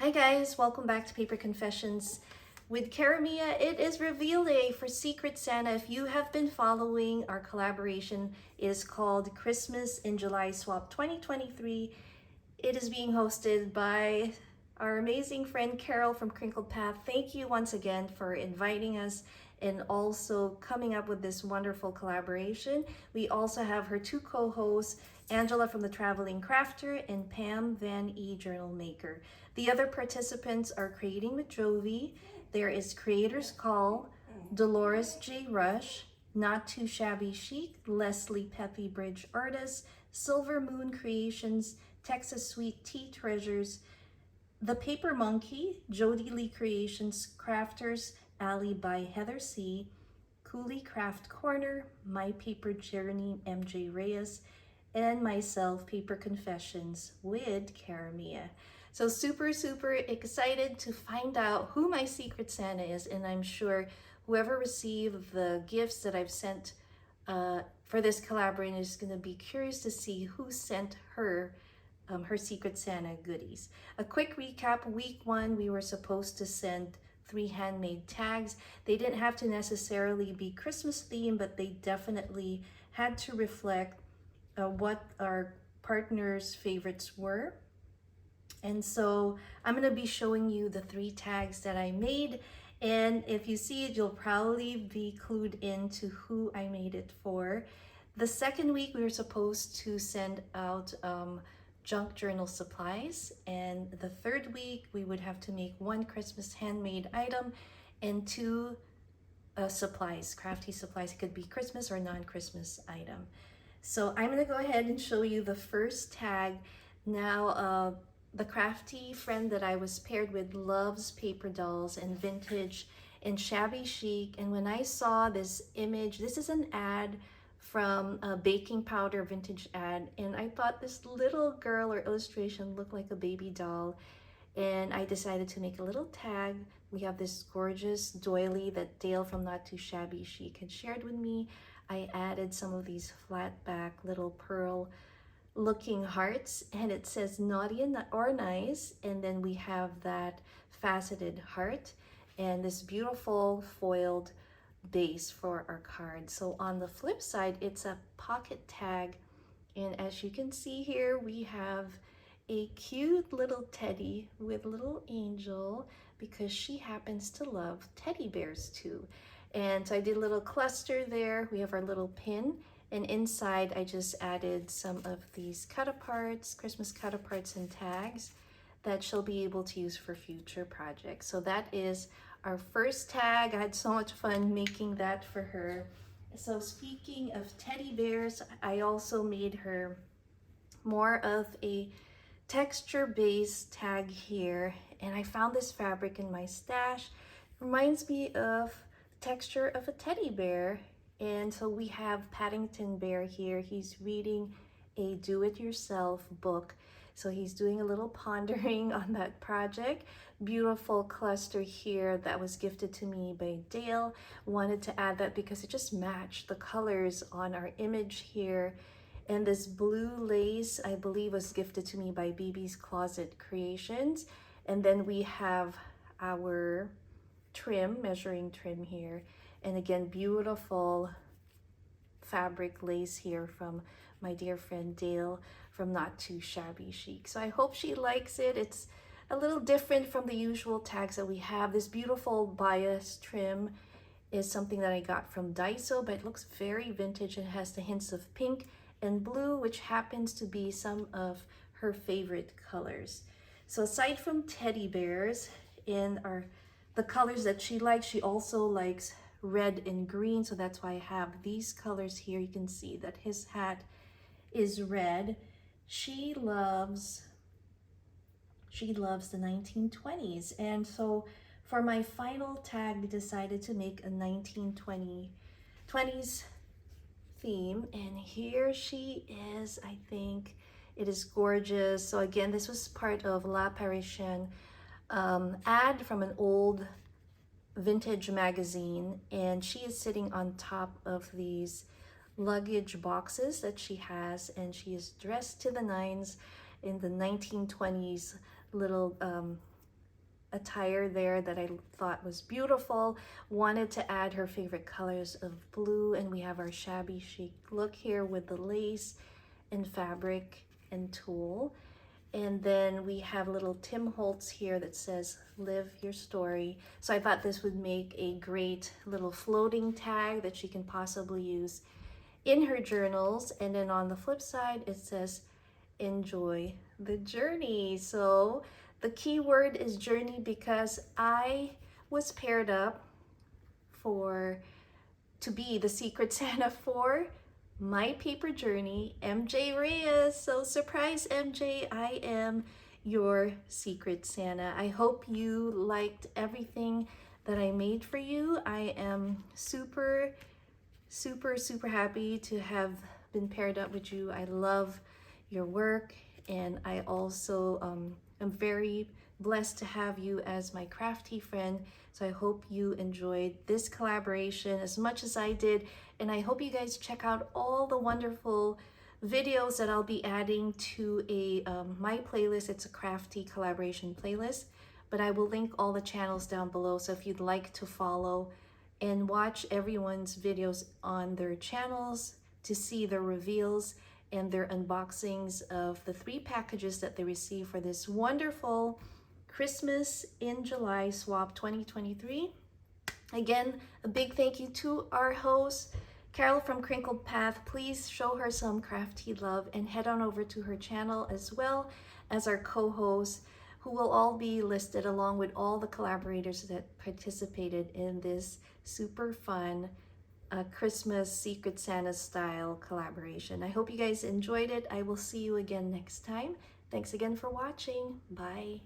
Hi guys, welcome back to Paper Confessions with Karamia. It is reveal day for Secret Santa. If you have been following, our collaboration is called Christmas in July Swap 2023. It is being hosted by our amazing friend Carol from Crinkled Path. Thank you once again for inviting us and also coming up with this wonderful collaboration. We also have her two co-hosts, Angela from The Traveling Crafter and Pam Van E Journal Maker. The other participants are Creating with Jovi. There is Creators Call, Dolores J. Rush, Not Too Shabby Chic, Leslie Peppy Bridge Artist, Silver Moon Creations, Texas Sweet Tea Treasures, The Paper Monkey, Jody Lee Creations, Crafters Alley by Heather C., Cooley Craft Corner, My Paper Journey, MJ Reyes, and myself, Paper Confessions with Karamia. So super excited to find out who my Secret Santa is, and I'm sure whoever received the gifts that I've sent for this collaboration is going to be curious to see who sent her her Secret Santa goodies. A quick recap, week one, we were supposed to send 3 handmade tags. They didn't have to necessarily be Christmas themed, but they definitely had to reflect what our partners' favorites were. And so I'm gonna be showing you the 3 tags that I made. And if you see it, you'll probably be clued into who I made it for. The second week, we were supposed to send out junk journal supplies. And the third week, we would have to make 1 Christmas handmade item and 2 supplies, crafty supplies. It could be Christmas or non-Christmas item. So I'm gonna go ahead and show you the first tag. Now, the crafty friend that I was paired with loves paper dolls and vintage and shabby chic. And when I saw this image, this is an ad from a baking powder vintage ad, and I thought this little girl or illustration looked like a baby doll, and I decided to make a little tag. We have this gorgeous doily that Dale from Not Too Shabby Chic had shared with me. I added some of these flat back little pearl looking hearts, and it says naughty or nice, and then we have that faceted heart and this beautiful foiled base for our card. So on the flip side, it's a pocket tag, and as you can see here, we have a cute little teddy with little angel because she happens to love teddy bears too. And so I did a little cluster there. We have our little pin, and inside I just added some of these cut-aparts, Christmas cut-aparts and tags that she'll be able to use for future projects. So that is our first tag. I had so much fun making that for her. So speaking of teddy bears, I also made her more of a texture-based tag here, and I found this fabric in my stash. It reminds me of the texture of a teddy bear. And so we have Paddington Bear here. He's reading a do-it-yourself book. So he's doing a little pondering on that project. Beautiful cluster here that was gifted to me by Dale. Wanted to add that because it just matched the colors on our image here. And this blue lace, I believe, was gifted to me by BB's Closet Creations. And then we have our trim, measuring trim here. And again, beautiful fabric lace here from my dear friend Dale from Not Too Shabby Chic. So I hope she likes it. It's a little different from the usual tags that we have. This beautiful bias trim is something that I got from Daiso, but it looks very vintage and has the hints of pink and blue, which happens to be some of her favorite colors. So aside from teddy bears in the colors that she likes, she also likes red and green, so that's why I have these colors here. You can see that his hat is red. She loves the 1920s, and so for my final tag, we decided to make a 1920s theme, and here she is. I think it is gorgeous. So again, this was part of La Parisienne ad from an old vintage magazine, and she is sitting on top of these luggage boxes that she has, and she is dressed to the nines in the 1920s little attire there that I thought was beautiful. Wanted to add her favorite colors of blue, and we have our shabby chic look here with the lace and fabric and tulle. And then we have little Tim Holtz here that says live your story. So I thought this would make a great little floating tag that she can possibly use in her journals. And then on the flip side, it says enjoy the journey. So the key word is journey because I was paired up to be the Secret Santa for my paper journey, MJ Reyes. So surprise, MJ, I am your Secret Santa. I hope you liked everything that I made for you. I am super happy to have been paired up with you. I love your work, and I also am very blessed to have you as my crafty friend. So I hope you enjoyed this collaboration as much as I did, and I hope you guys check out all the wonderful videos that I'll be adding to my playlist. It's a crafty collaboration playlist, but I will link all the channels down below, so if you'd like to follow and watch everyone's videos on their channels to see the reveals and their unboxings of the 3 packages that they received for this wonderful Christmas in July Swap 2023. Again, a big thank you to our host, Carol from Crinkled Path. Please show her some crafty love and head on over to her channel, as well as our co-hosts, who will all be listed along with all the collaborators that participated in this super fun Christmas Secret Santa style collaboration. I hope you guys enjoyed it. I will see you again next time. Thanks again for watching. Bye.